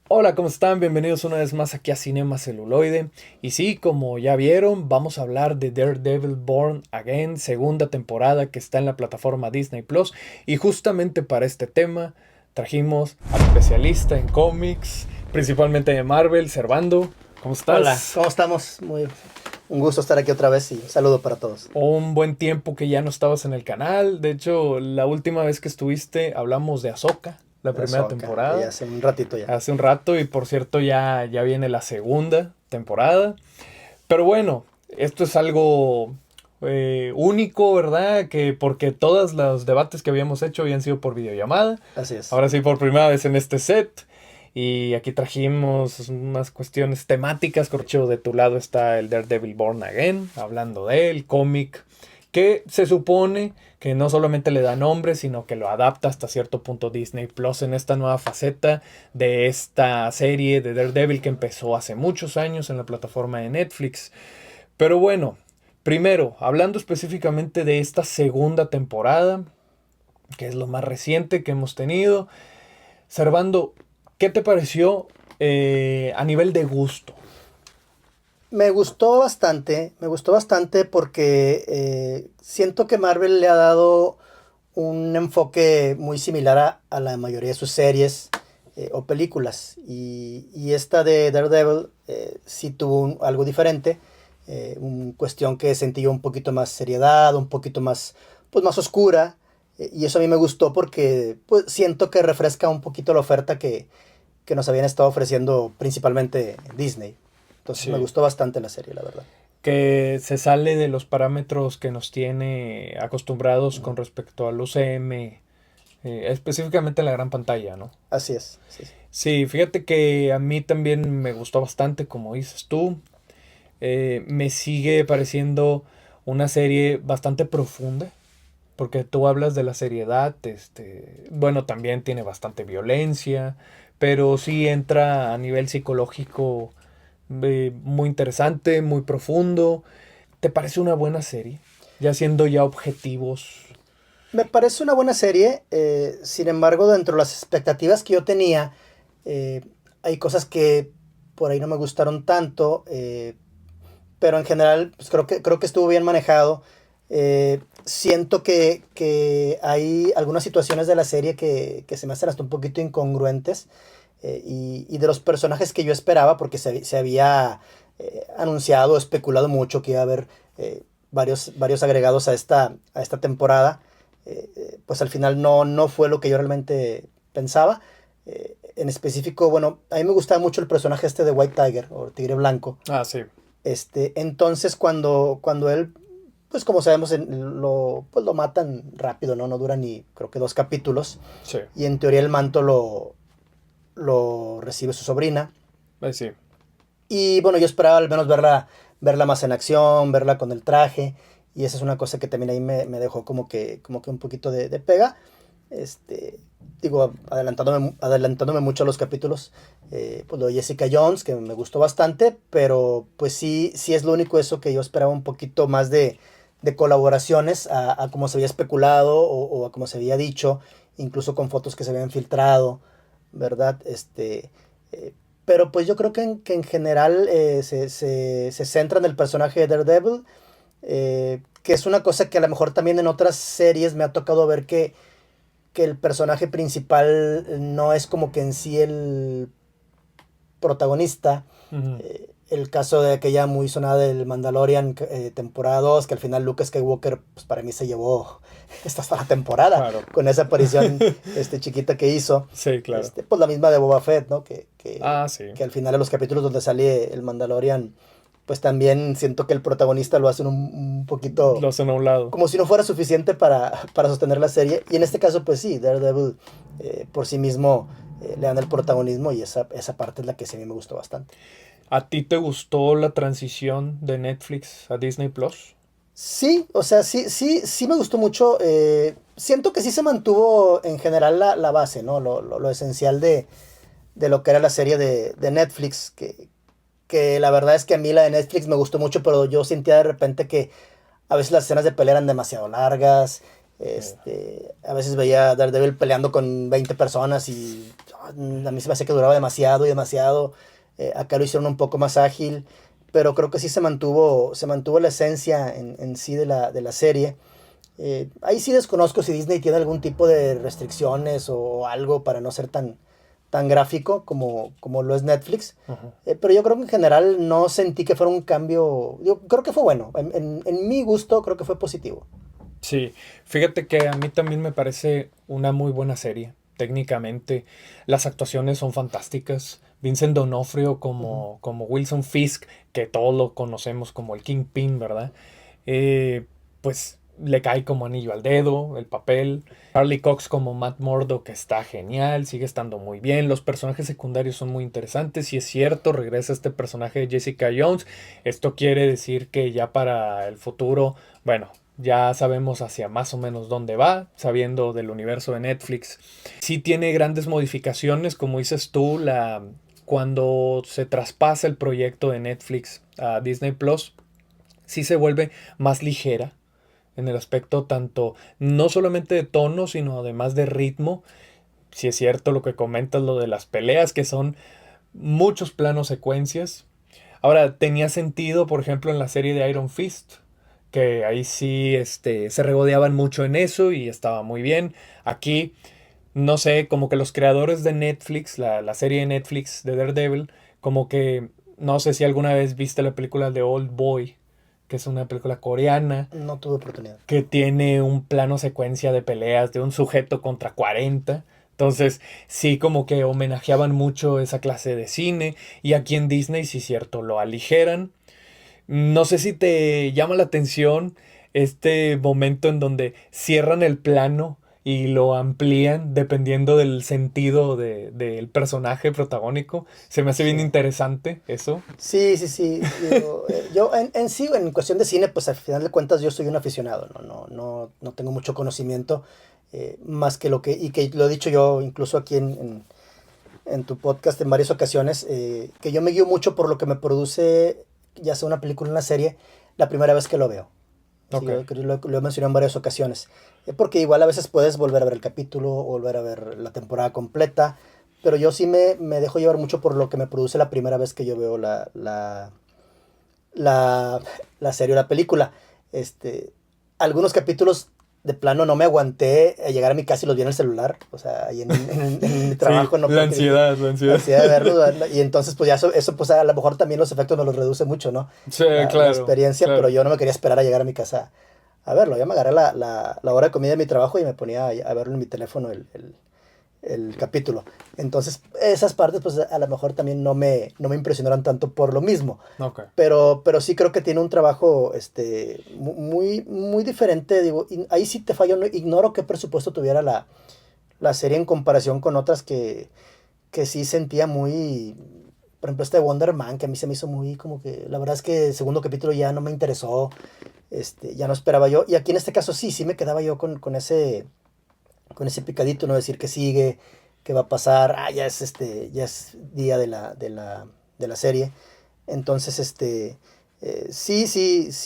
Hola, ¿cómo están? Bienvenidos una vez más aquí a Cinema Celuloide. Y sí, como ya vieron, vamos a hablar de Daredevil Born Again, segunda temporada que está en la plataforma Disney Plus. Y justamente para este tema trajimos al especialista en cómics, principalmente de Marvel, Servando. ¿Cómo Hola, estás? ¿cómo estamos? Un gusto estar aquí otra vez y un saludo para todos. Un buen tiempo que ya no estabas en el canal. De hecho, la última vez que estuviste hablamos de Ahsoka, la primera Eso acá, que ya temporada. hace un ratito ya. Hace un rato y por cierto ya viene la segunda temporada. Pero bueno, esto es algo único, ¿verdad? Que porque todos los debates que habíamos hecho habían sido por videollamada. Así es. Ahora sí por primera vez en este set. Y aquí trajimos unas cuestiones temáticas. Corcho, de tu lado está el Daredevil Born Again, hablando de él, cómic, que se supone que no solamente le da nombre, sino que lo adapta hasta cierto punto Disney Plus en esta nueva faceta de esta serie de Daredevil que empezó hace muchos años en la plataforma de Netflix. Pero bueno, primero, hablando específicamente de esta segunda temporada, que es lo más reciente que hemos tenido, Servando, ¿qué te pareció a nivel de gusto? Me gustó bastante porque siento que Marvel le ha dado un enfoque muy similar a la mayoría de sus series o películas. Y esta de Daredevil sí tuvo algo diferente, una cuestión que sentí yo un poquito más seriedad, un poquito más, pues más oscura. Y eso a mí me gustó porque pues, siento que refresca un poquito la oferta que nos habían estado ofreciendo principalmente Disney. Entonces me Sí. gustó bastante la serie, la verdad. Que se sale de los parámetros que nos tiene acostumbrados Ujú. con respecto al UCM, específicamente en la gran pantalla, ¿no? Así es. Sí, sí. Sí, fíjate que a mí también me gustó bastante, como dices tú. Me sigue pareciendo una serie bastante profunda, porque tú hablas de la seriedad, bueno, también tiene bastante violencia, pero sí entra a nivel psicológico muy interesante, muy profundo. ¿Te parece una buena serie? Ya siendo ya objetivos. Me parece una buena serie, sin embargo, dentro de las expectativas que yo tenía, eh, hay cosas que por ahí no me gustaron tanto, pero en general pues creo que estuvo bien manejado. Siento que hay algunas situaciones de la serie que se me hacen hasta un poquito incongruentes, y de los personajes que yo esperaba, porque se había anunciado, especulado mucho que iba a haber varios agregados a esta temporada. Pues al final no fue lo que yo realmente pensaba. En específico, bueno, a mí me gustaba mucho el personaje este de White Tiger o Tigre Blanco. Ah, sí. Entonces cuando él, pues como sabemos, pues lo matan rápido, ¿no? No dura ni, creo que 2 capítulos. Sí. Y en teoría el manto lo recibe su sobrina. Sí. Y bueno, yo esperaba al menos verla más en acción, verla con el traje. Y esa es una cosa que también ahí me dejó como que un poquito de pega. Este, digo, adelantándome mucho a los capítulos, pues lo de Jessica Jones, que me gustó bastante, pero pues sí es lo único eso que yo esperaba un poquito más de colaboraciones a como se había especulado o a como se había dicho, incluso con fotos que se habían filtrado, ¿verdad? Eh, pero pues yo creo que en general se centra en el personaje de Daredevil, que es una cosa que a lo mejor también en otras series me ha tocado ver que el personaje principal no es como que en sí el protagonista. Ujú. El caso de aquella muy sonada del Mandalorian, temporada 2, que al final Luke Skywalker, pues para mí se llevó esta hasta la temporada, Claro. con esa aparición chiquita que hizo. Sí, claro. Pues la misma de Boba Fett, ¿no? Ah, sí. Que al final de los capítulos donde sale el Mandalorian, pues también siento que el protagonista lo hace un poquito Lo hacen a un lado. como si no fuera suficiente para sostener la serie. Y en este caso, pues sí, Daredevil por sí mismo le dan el protagonismo, y esa parte es la que sí a mí me gustó bastante. ¿A ti te gustó la transición de Netflix a Disney Plus? Sí, o sea, sí me gustó mucho. Siento que sí se mantuvo en general la base, ¿no? Lo esencial de lo que era la serie de Netflix, que la verdad es que a mí la de Netflix me gustó mucho, pero yo sentía de repente que a veces las escenas de pelea eran demasiado largas, A veces veía a Daredevil peleando con 20 personas y a mí se me hacía que duraba demasiado y demasiado. Acá lo hicieron un poco más ágil, pero creo que sí se mantuvo la esencia en sí de la serie. Ahí sí desconozco si Disney tiene algún tipo de restricciones o algo para no ser tan gráfico como lo es Netflix. Ujú. Pero yo creo que en general no sentí que fuera un cambio. Yo creo que fue bueno. En mi gusto creo que fue positivo. Sí, fíjate que a mí también me parece una muy buena serie. Técnicamente, las actuaciones son fantásticas. Vincent D'Onofrio Ujú. como Wilson Fisk, que todos lo conocemos como el Kingpin, ¿verdad? Eh, pues le cae como anillo al dedo el papel. Charlie Cox como Matt Murdock, que está genial, sigue estando muy bien. Los personajes secundarios son muy interesantes. Y es cierto, regresa este personaje de Jessica Jones. Esto quiere decir que ya para el futuro, bueno, ya sabemos hacia más o menos dónde va, sabiendo del universo de Netflix. Sí tiene grandes modificaciones, como dices tú, cuando se traspasa el proyecto de Netflix a Disney Plus, sí se vuelve más ligera en el aspecto tanto, no solamente de tono, sino además de ritmo. Si es cierto lo que comentas, lo de las peleas, que son muchos planos secuencias. Ahora, tenía sentido, por ejemplo, en la serie de Iron Fist, que ahí sí se regodeaban mucho en eso y estaba muy bien. Aquí, no sé, como que los creadores de Netflix, la serie de Netflix de Daredevil, como que, no sé si alguna vez viste la película de Old Boy, que es una película coreana, No tuve oportunidad. que tiene un plano secuencia de peleas de un sujeto contra 40. Entonces, sí, como que homenajeaban mucho esa clase de cine. Y aquí en Disney, sí, cierto, lo aligeran. No sé si te llama la atención este momento en donde cierran el plano y lo amplían dependiendo del sentido del personaje protagónico. Se me hace bien Sí. interesante eso. Sí, sí, sí. Digo, yo en sí, en cuestión de cine, pues al final de cuentas yo soy un aficionado, no tengo mucho conocimiento, más que lo y que lo he dicho yo incluso aquí en tu podcast en varias ocasiones, que yo me guío mucho por lo que me produce, ya sea una película o una serie, la primera vez que lo veo. Sí, Ok. yo creo que lo he mencionado en varias ocasiones. Porque igual a veces puedes volver a ver el capítulo o volver a ver la temporada completa. Pero yo sí me dejo llevar mucho por lo que me produce la primera vez que yo veo la, la serie o la película. Este, algunos capítulos de plano no me aguanté a llegar a mi casa y los vi en el celular. O sea, ahí en mi Sí, trabajo, no, la porque dije, ansiedad, la la ansiedad. ansiedad de verlo. Y entonces, pues ya eso, pues a lo mejor también los efectos me los reduce mucho, ¿no? Sí, La claro, experiencia, pero claro. yo no me quería esperar a llegar a mi casa a verlo. Ya me agarré la hora de comida de mi trabajo y me ponía a verlo en mi teléfono el capítulo. Entonces, esas partes, pues a lo mejor también no me impresionaron tanto por lo mismo. Ok. Pero sí creo que tiene un trabajo muy diferente. Digo, y ahí sí te fallo, no, ignoro qué presupuesto tuviera la serie en comparación con otras que sí sentía muy. Por ejemplo, este Wonder Man, que a mí se me hizo muy como que. La verdad es que el segundo capítulo ya no me interesó. Ya no esperaba yo. Y aquí en este caso sí me quedaba yo con ese picadito, ¿no? Decir que sigue, que va a pasar. Ya es día de la serie. Entonces, sí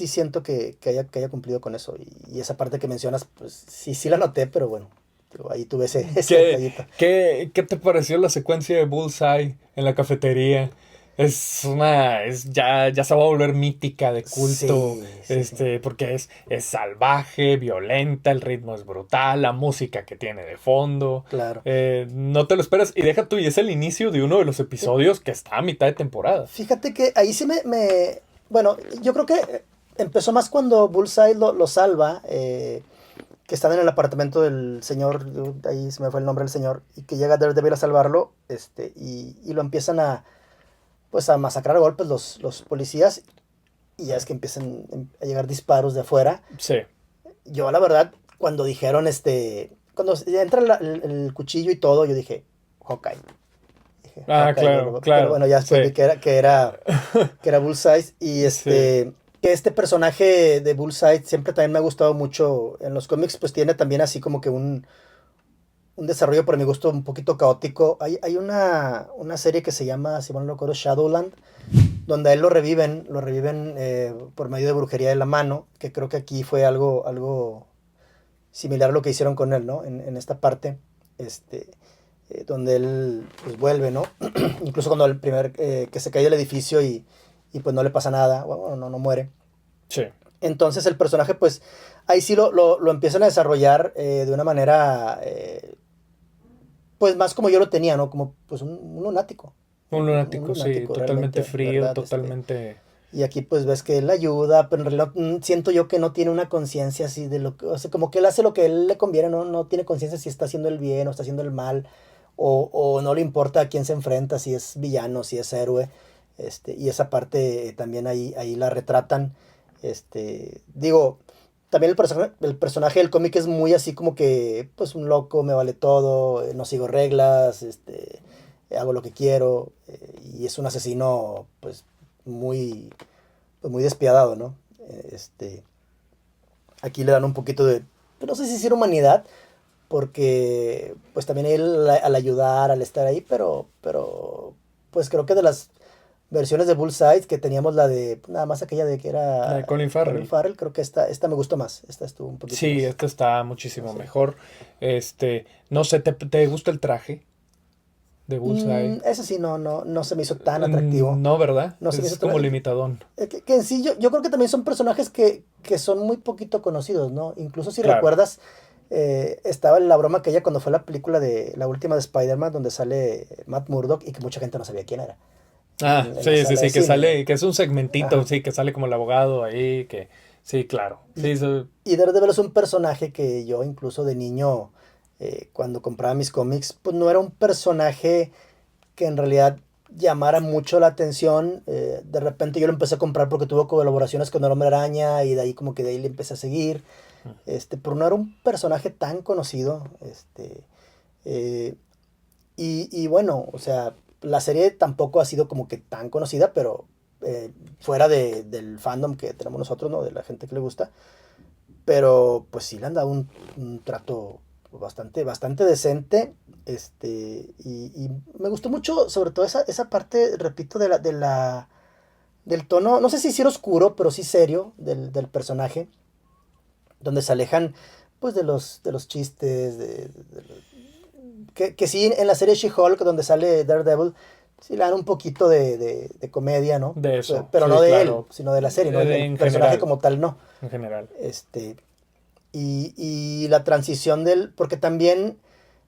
siento que haya cumplido con eso. Y esa parte que mencionas, pues sí la noté, pero bueno, digo, ahí tuve ese ¿Qué, detallito. qué te pareció la secuencia de Bullseye en la cafetería? Ya se va a volver mítica de culto, Sí. porque es salvaje, violenta, el ritmo es brutal, la música que tiene de fondo, Claro. no te lo esperas, y deja tú, y es el inicio de uno de los episodios que está a mitad de temporada. Fíjate que ahí sí bueno, yo creo que empezó más cuando Bullseye lo salva, que están en el apartamento del señor, ahí se me fue el nombre del señor, y que llega Daredevil a salvarlo, y lo empiezan pues a masacrar a golpes los policías, y ya es que empiezan a llegar disparos de afuera. Sí. Yo, la verdad, cuando dijeron, cuando entra el cuchillo y todo, yo dije, Hawkeye. Dije, Ah, Hawkeye, claro, pero claro, bueno, ya después vi sí, que era Bullseye. Y sí, que este personaje de Bullseye siempre también me ha gustado mucho. En los cómics, pues tiene también así como que un desarrollo, por mi gusto, un poquito caótico. Hay una serie que se llama, si mal no recuerdo, Shadowland, donde a él lo reviven por medio de brujería de la mano, que creo que aquí fue algo similar a lo que hicieron con él, ¿no? En esta parte, donde él pues vuelve, ¿no? Incluso cuando el primer, que se cae del edificio y pues no le pasa nada, bueno, no muere. Sí. Entonces el personaje, pues, ahí sí lo empiezan a desarrollar de una manera, pues, más como yo lo tenía, ¿no? Como, pues, un lunático. Un lunático, sí, lunático, totalmente realmente, frío, ¿verdad? totalmente... Y aquí, pues, ves que él ayuda, pero en realidad siento yo que no tiene una conciencia así de lo que, o sea, como que él hace lo que a él le conviene, no tiene conciencia si está haciendo el bien o está haciendo el mal, o no le importa a quién se enfrenta, si es villano, si es héroe, y esa parte también ahí la retratan. Digo, también el personaje del cómic es muy así como que, pues un loco, me vale todo, no sigo reglas, hago lo que quiero, y es un asesino, muy, pues muy despiadado, ¿no? Aquí le dan un poquito de, no sé si decir humanidad, porque pues también él al ayudar, al estar ahí, pero pues creo que de las versiones de Bullseye que teníamos la de nada más aquella de que La de era Colin Colin Farrell. Farrell, creo que esta me gustó más, esta estuvo un poquito Sí, más. esta está muchísimo Sí. mejor. No sé, ¿te gusta el traje de Bullseye? Ese sí no se me hizo tan atractivo. No, ¿verdad? No se me Es hizo como limitadón. que en sí yo creo que también son personajes que son muy poquito conocidos, ¿no? Incluso si Claro. recuerdas, estaba la broma aquella cuando fue la película de la última de Spider-Man, donde sale Matt Murdock y que mucha gente no sabía quién era. Ah, En la sí, sí, sala de sí, que cine. sale, que es un segmentito, Ajá. sí, que sale como el abogado ahí, que sí, claro. Sí, Y Daredevil es un personaje que yo incluso de niño, cuando compraba mis cómics, pues no era un personaje que en realidad llamara mucho la atención. De repente yo lo empecé a comprar porque tuvo colaboraciones con el Hombre Araña y de ahí como que de ahí le empecé a seguir. Pero no era un personaje tan conocido. Eh, y bueno, o sea, la serie tampoco ha sido como que tan conocida, pero fuera del fandom que tenemos nosotros, ¿no? De la gente que le gusta. Pero pues sí le han dado un trato bastante decente. Y me gustó mucho, sobre todo esa parte, repito, del tono, no sé si oscuro, pero sí serio del personaje, donde se alejan pues de los chistes, que sí en la serie She-Hulk, donde sale Daredevil, sí le dan un poquito de comedia, ¿no? de eso, Pero no sí, de él, claro. sino de la serie, ¿no? El En personaje general, como tal, no. en general. Y la transición porque también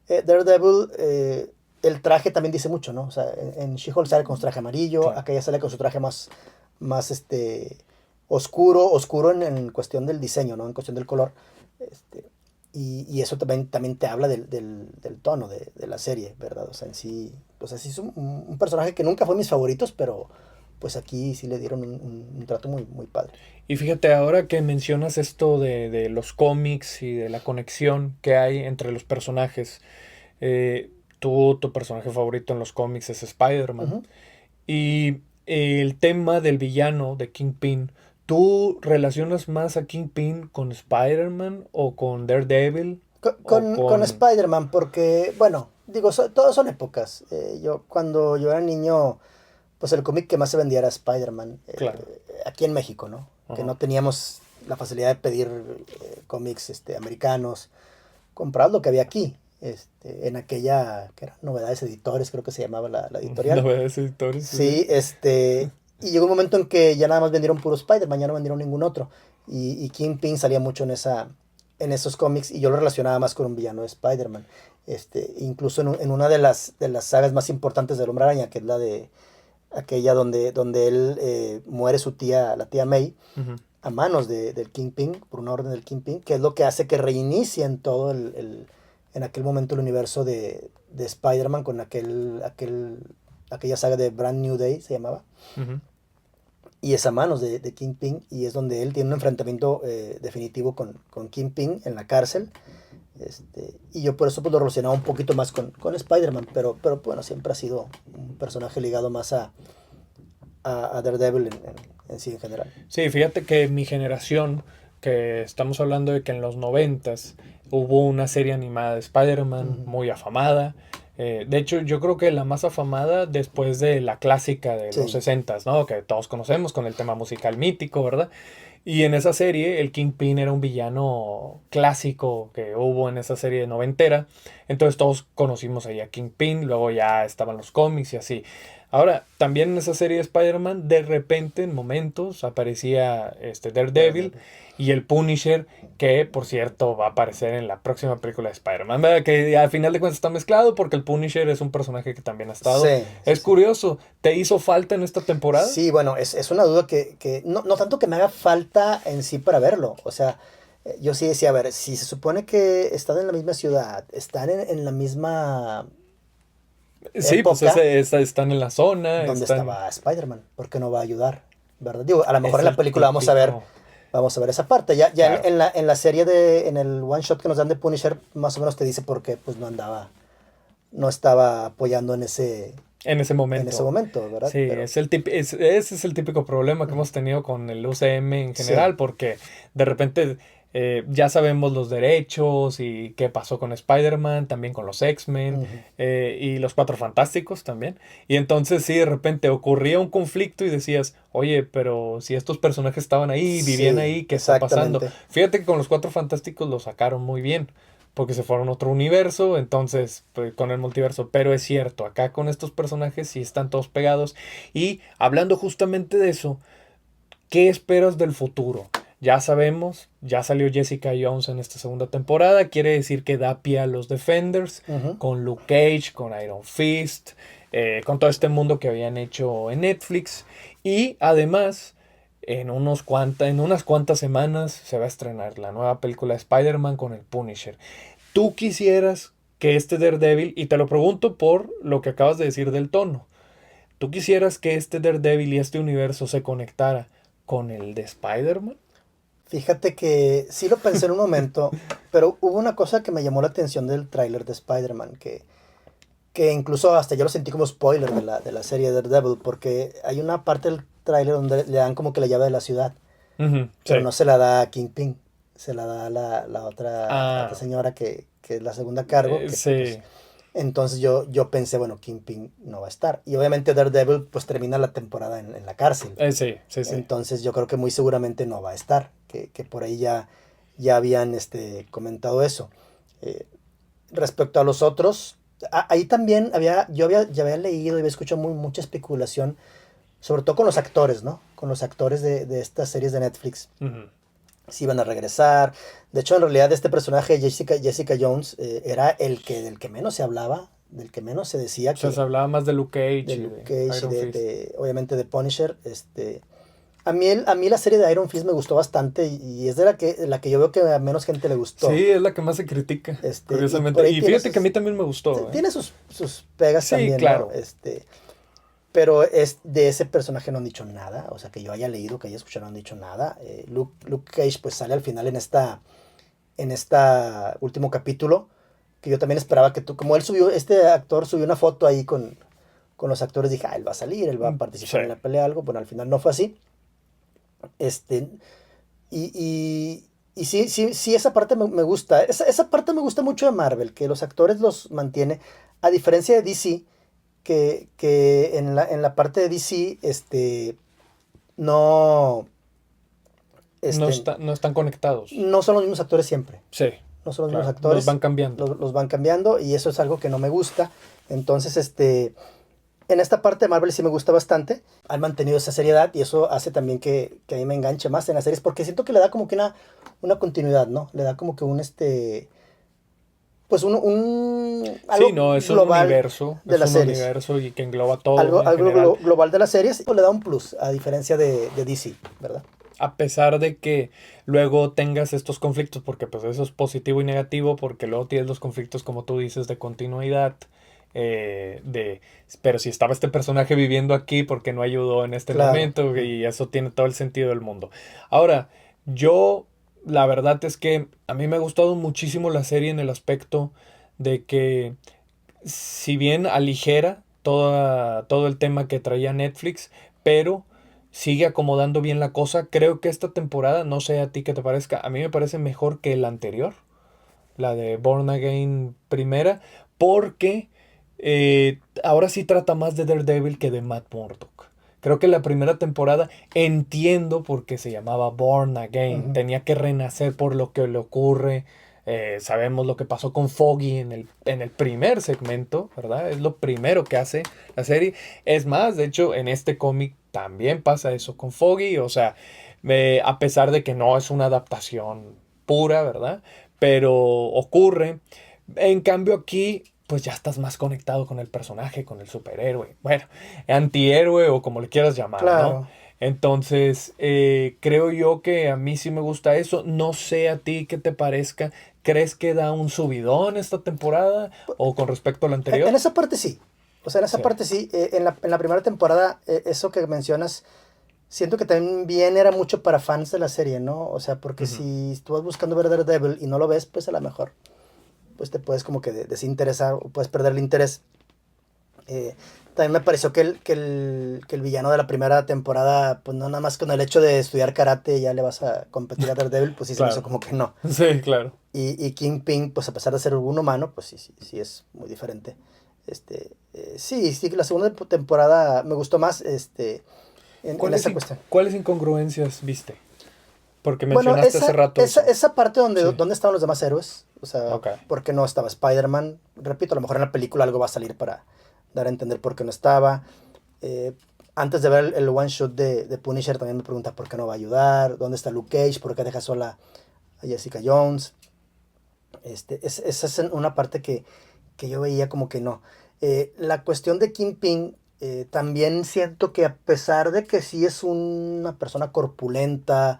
Daredevil, el traje también dice mucho, ¿no? O sea, en She-Hulk sale con su traje amarillo, Claro. acá ya sale con su traje más oscuro en cuestión del diseño, ¿no? En cuestión del color. Este, y eso también te habla del tono de la serie, ¿verdad? O sea, en sí, pues así es un personaje que nunca fue mis favoritos, pero pues aquí sí le dieron un trato muy, muy padre. Y fíjate, ahora que mencionas esto de los cómics y de la conexión que hay entre los personajes, tu personaje favorito en los cómics es Spider-Man. Ujú. Y el tema del villano de Kingpin, ¿tú relacionas más a Kingpin con Spider-Man o con Daredevil o Con con... Spider-Man, porque, bueno, digo, todos son épocas. Cuando yo era niño, pues el cómic que más se vendía era Spider-Man, Claro. aquí en México, ¿no? Que Ajá. no teníamos la facilidad de pedir cómics americanos. Comprabas lo que había aquí, en aquella, que eran Novedades Editores, creo que se llamaba la editorial. Novedades editores, sí. Sí, y llegó un momento en que ya nada más vendieron puro Spider-Man, ya no vendieron ningún otro. Y Kingpin salía mucho en esos cómics y yo lo relacionaba más con un villano de Spider-Man. Incluso en una de las sagas más importantes del Hombre Araña, que es la de aquella donde él muere su tía, la tía May, Ujú. a manos del Kingpin, por una orden del Kingpin, que es lo que hace que reinicien todo en aquel momento el universo de Spider-Man con aquella saga de Brand New Day, se llamaba. Ujú. Y es a manos de Kingpin y es donde él tiene un enfrentamiento definitivo con Kingpin en la cárcel. Y yo por eso pues, lo relacionaba un poquito más con Spider-Man, pero bueno, siempre ha sido un personaje ligado más a Daredevil en sí en general. Sí, fíjate que mi generación, que estamos hablando de que en los noventas hubo una serie animada de Spider-Man Ujú. muy afamada. De hecho, yo creo que la más afamada después de la clásica de los Sí. sesentas, ¿no? Que todos conocemos con el tema musical mítico, ¿verdad? Y en esa serie, el Kingpin era un villano clásico que hubo en esa serie noventera. Entonces todos conocimos ahí a Kingpin, luego ya estaban los cómics y así. Ahora, también en esa serie de Spider-Man, de repente, en momentos, aparecía Daredevil Daredevil. y el Punisher, que por cierto va a aparecer en la próxima película de Spider-Man. ¿Verdad? Que al final de cuentas está mezclado porque el Punisher es un personaje que también ha estado. Sí, sí, Es sí. curioso, ¿te hizo falta en esta temporada? Sí, bueno, es una duda que no tanto que me haga falta en sí para verlo. O sea, yo sí decía, a ver, si se supone que están en la misma ciudad, están en la misma Sí, pues época están en la zona, donde están... estaba Spider-Man, ¿por qué no va a ayudar? ¿Verdad? Digo, a lo mejor Es en la el película típico... vamos a ver esa parte. Ya Claro. en la serie en el one shot que nos dan de Punisher, más o menos te dice por qué pues no estaba apoyando En ese en ese momento. momento, ¿verdad? Sí, Pero, ese es el típico problema que ujú, hemos tenido con el UCM en sí, general, porque de repente ya sabemos los derechos y qué pasó con Spider-Man, también con los X-Men ujú, y los Cuatro Fantásticos también. Y entonces sí, de repente ocurría un conflicto y decías, oye, pero si estos personajes estaban ahí, vivían sí, ahí, ¿qué está pasando? exactamente. Fíjate que con los Cuatro Fantásticos lo sacaron muy bien porque se fueron a otro universo, entonces pues, con el multiverso, pero es cierto, acá con estos personajes sí están todos pegados y hablando justamente de eso, ¿qué esperas del futuro? Ya sabemos, ya salió Jessica Jones en esta segunda temporada, quiere decir que da pie a los Defenders, Ujú. con Luke Cage, con Iron Fist, con todo este mundo que habían hecho en Netflix y además en unas cuantas semanas se va a estrenar la nueva película de Spider-Man con el Punisher. ¿Tú quisieras que este Daredevil, y te lo pregunto por lo que acabas de decir del tono, tú quisieras que este Daredevil y este universo se conectara con el de Spider-Man? Fíjate que sí lo pensé en un momento, pero hubo una cosa que me llamó la atención del tráiler de Spider-Man, que incluso hasta yo lo sentí como spoiler de la serie Daredevil, porque hay una parte del tráiler donde le dan como que la llave de la ciudad, Ujú, pero sí. no se la da a Kingpin, se la da a la otra Ah, señora que es la segunda cargo, que pues sí. entonces yo pensé, bueno, Kingpin no va a estar. Y obviamente Daredevil pues termina la temporada en la cárcel. Sí, sí, sí. Entonces yo creo que muy seguramente no va a estar, que por ahí ya habían comentado eso. Eh, respecto a los otros, ahí también ya había leído y había escuchado mucha especulación, sobre todo con los actores, ¿no? Con los actores de estas series de Netflix, Ujú. si iban a regresar. De hecho, en realidad este personaje, Jessica Jones, era del que menos se hablaba, del que menos se decía O sea, se que hablaba más de Luke de Cage y Luke de Cage y Iron Fist. obviamente de Punisher. A mí la serie de Iron Fist me gustó bastante y es de la que yo veo que a menos gente le gustó. Sí, es la que más se critica, Y por curiosamente. ahí Y fíjate que a mí también me gustó, ¿eh? tiene sus pegas Sí, también, ¿no? claro. Pero de ese personaje no han dicho nada, o sea, que yo haya leído, que haya escuchado, no han dicho nada. Luke Cage pues sale al final en esta último capítulo, que yo también esperaba que como este actor subió una foto ahí con los actores, dije, él va a salir, él va a Sí. participar en la pelea, algo, bueno, al final no fue así. Este, y, y, y sí, esa parte me gusta. Esa parte me gusta mucho de Marvel, que los actores los mantiene. A diferencia de DC, que en la parte de DC, no, No, este, no están conectados. no son los mismos actores siempre. Sí, No son los mismos claro. Los actores, van cambiando. los van cambiando y eso es algo que no me gusta. Entonces, en esta parte de Marvel sí me gusta bastante. Han mantenido esa seriedad y eso hace también que a mí me enganche más en las series porque siento que le da como que una continuidad, ¿no? Le da como que pues Sí, algo no, global de es las un series. universo y que engloba todo en Algo general. global de las series pues le da un plus a diferencia de DC, ¿verdad? A pesar de que luego tengas estos conflictos, porque pues eso es positivo y negativo, porque luego tienes los conflictos, como tú dices, de continuidad, de, pero si estaba este personaje viviendo aquí, ¿por qué no ayudó en este Claro. momento? Ujú. Y eso tiene todo el sentido del mundo. Ahora, yo, la verdad es que a mí me ha gustado muchísimo la serie en el aspecto de que, si bien aligera todo el tema que traía Netflix, pero sigue acomodando bien la cosa. Creo que esta temporada, no sé a ti qué te parezca, a mí me parece mejor que la anterior, la de Born Again primera, porque ahora sí trata más de Daredevil que de Matt Murdock. Creo que la primera temporada entiendo por qué se llamaba Born Again. Ujú. Tenía que renacer por lo que le ocurre. Sabemos lo que pasó con Foggy en el primer segmento, ¿verdad? Es lo primero que hace la serie. Es más, de hecho, en este cómic también pasa eso con Foggy. O sea, a pesar de que no es una adaptación pura, ¿verdad? Pero ocurre. En cambio aquí, pues ya estás más conectado con el personaje, con el superhéroe. Bueno, antihéroe o como le quieras llamar, ¿no? Claro. Entonces, creo yo que a mí sí me gusta eso. No sé a ti qué te parezca. ¿Crees que da un subidón esta temporada o con respecto a la En anterior? esa parte sí. O sea, en esa Sí. parte sí. En la primera temporada, eso que mencionas, siento que también era mucho para fans de la serie, ¿no? O sea, porque Ujú. si tú vas buscando ver Daredevil y no lo ves, pues a lo mejor pues te puedes como que desinteresar o puedes perder el interés. Eh, También me pareció que el villano de la primera temporada, pues no nada más con el hecho de estudiar karate ya le vas a competir a Daredevil, pues sí se me hizo Claro. como que no. Sí, claro. Y Kingpin, pues a pesar de ser un humano, pues sí, sí, sí es muy diferente. Sí, sí, que la segunda temporada me gustó más en ¿Cuáles, esa cuestión. cuáles incongruencias viste? Porque Bueno, mencionaste hace esa, rato esa, eso. esa parte Sí. donde estaban los demás héroes, o sea, Ok. ¿por qué no estaba Spider-Man? Repito, a lo mejor en la película algo va a salir para dar a entender por qué no estaba. Eh, Antes de ver el one shot de Punisher también me pregunta por qué no va a ayudar, dónde está Luke Cage, por qué deja sola a Jessica Jones. Esa es una parte que yo veía como que no. La cuestión de Kingpin, también siento que a pesar de que sí es una persona corpulenta,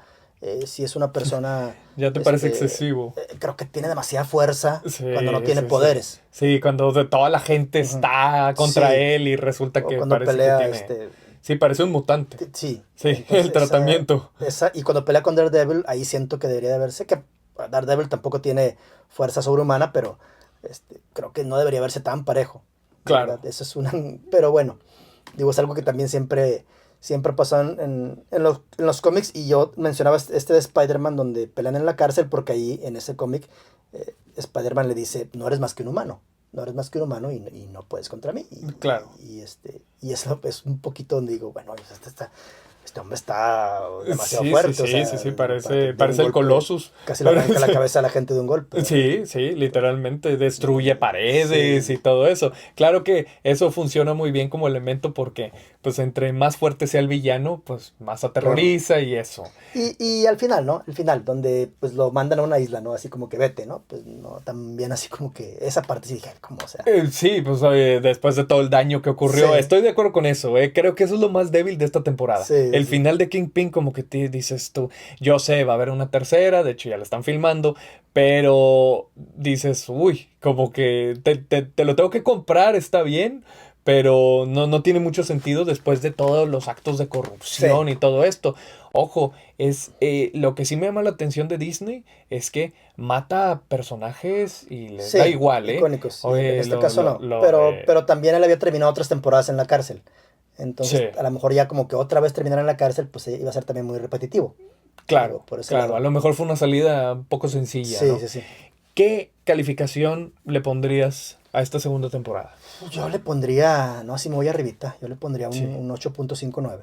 sí es una persona, ¿Ya te parece excesivo? creo que tiene demasiada fuerza cuando no Sí, tiene sí, sí. poderes. Sí, cuando de toda la gente Ujú. está contra Sí, él y resulta o que cuando parece que pelea, tiene... Sí, parece un mutante. sí, Sí, el entonces tratamiento. y cuando pelea con Daredevil, ahí siento que debería de verse que Daredevil tampoco tiene fuerza sobrehumana, pero creo que no debería verse tan parejo, Claro. ¿verdad? Eso es una, pero bueno, digo, es algo que también siempre pasó en los cómics, y yo mencionaba de Spider-Man donde pelean en la cárcel, porque ahí en ese cómic Spider-Man le dice, no eres más que un humano, no eres más que un humano y no puedes contra mí. Claro. Y eso es un poquito donde digo, bueno, este hombre está demasiado Sí, sí, fuerte, o sí, sí, sea, sí, digo, para que parece, de un parece el golpe Colossus. casi le arranca la cabeza a la gente de un golpe, ¿verdad? Sí, sí, literalmente destruye paredes y Sí. todo eso. Claro que eso funciona muy bien como elemento porque, pues, entre más fuerte sea el villano, pues, más Claro. aterroriza y eso. Y al final, ¿no? Al final, donde pues lo mandan a una isla, ¿no? Así como que vete, ¿no? Pues no, también así como que esa parte sí dije, ¿cómo? O sea, Sí, pues después de todo el daño que ocurrió, sí, estoy de acuerdo con eso. Creo que eso es lo más débil de esta temporada. sí, El sí. final de Kingpin, como que te dices tú, yo sé, va a haber una tercera, de hecho ya la están filmando, pero dices, uy, como que te lo tengo que comprar, está bien, pero no tiene mucho sentido después de todos los actos de Sí, corrupción y todo esto. Ojo, es lo que sí me llama la atención de Disney es que mata a personajes y les da sí, igual, ¿eh? icónicos. Y en Oye, este caso no. lo Pero también él había terminado otras temporadas en la cárcel. Entonces, sí, a lo mejor ya como que otra vez terminar en la cárcel, pues iba a ser también muy repetitivo. Digo, claro, por ese claro. A lado. lo mejor fue una salida un poco sencilla, Sí, ¿no? sí, sí. ¿Qué calificación le pondrías a esta segunda temporada? Yo le pondría, no, así me voy arribita, yo le pondría un, Sí, un 8.59.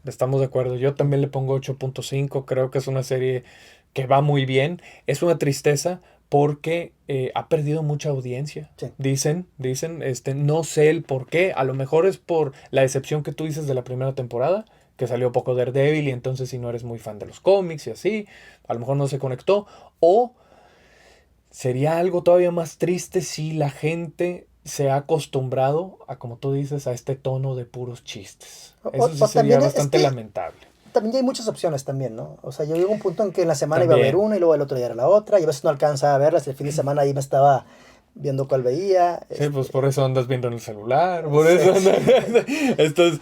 estamos de acuerdo. Yo también le pongo 8.5. Creo que es una serie que va muy bien. Es una tristeza porque ha perdido mucha audiencia. Sí, Dicen, no sé el por qué. A lo mejor es por la decepción que tú dices de la primera temporada, que salió poco Daredevil y entonces si no eres muy fan de los cómics y así, a lo mejor no se conectó. O sería algo todavía más triste si la gente se ha acostumbrado a, como tú dices, a este tono de puros chistes. O, Eso sí o sería también es bastante que lamentable. también ya hay muchas opciones también, ¿no? O sea, yo llego a un punto en que en la semana iba a ver También. una y luego el otro día era la otra, y a veces no alcanzaba a verlas, el fin de semana ahí me estaba viendo cuál veía, Sí, pues por eso andas viendo en el celular, por sí, eso sí, andas estás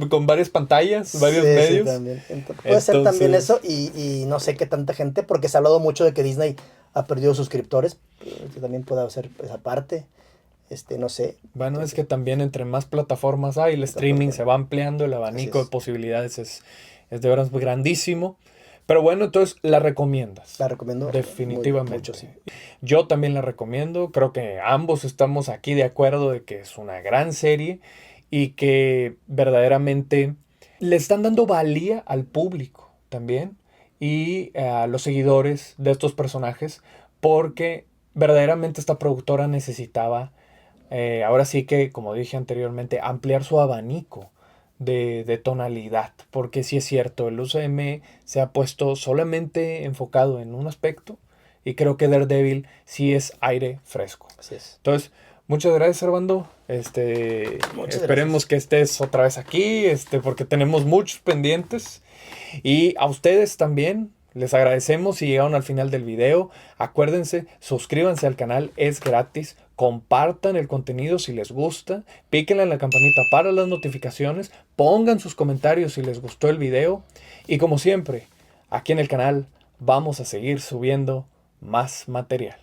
con varias pantallas, varios sí, sí, medios. también. Puede ser también eso, Entonces, y no sé qué tanta gente, porque se ha hablado mucho de que Disney ha perdido suscriptores, que también puede ser esa parte, no sé. bueno, es Entonces, que también entre más plataformas hay, el streaming se va ampliando, el así abanico de es. posibilidades es de veras grandísimo. Pero bueno, entonces la recomiendas. La recomiendo mucho, sí. Definitivamente. Yo también la recomiendo. Creo que ambos estamos aquí de acuerdo de que es una gran serie y que verdaderamente le están dando valía al público también y a los seguidores de estos personajes, porque verdaderamente esta productora necesitaba, ahora sí que, como dije anteriormente, ampliar su abanico de tonalidad, porque sí es cierto, el UCM se ha puesto solamente enfocado en un aspecto y creo que Daredevil sí es aire fresco. Así es. Entonces, muchas gracias, Armando. Muchas Esperemos gracias. que estés otra vez aquí, porque tenemos muchos pendientes. Y a ustedes también les agradecemos si llegaron al final del video. Acuérdense, suscríbanse al canal, es gratis. Compartan el contenido si les gusta. Píquenle en la campanita para las notificaciones. Pongan sus comentarios si les gustó el video. Y como siempre, aquí en el canal vamos a seguir subiendo más material.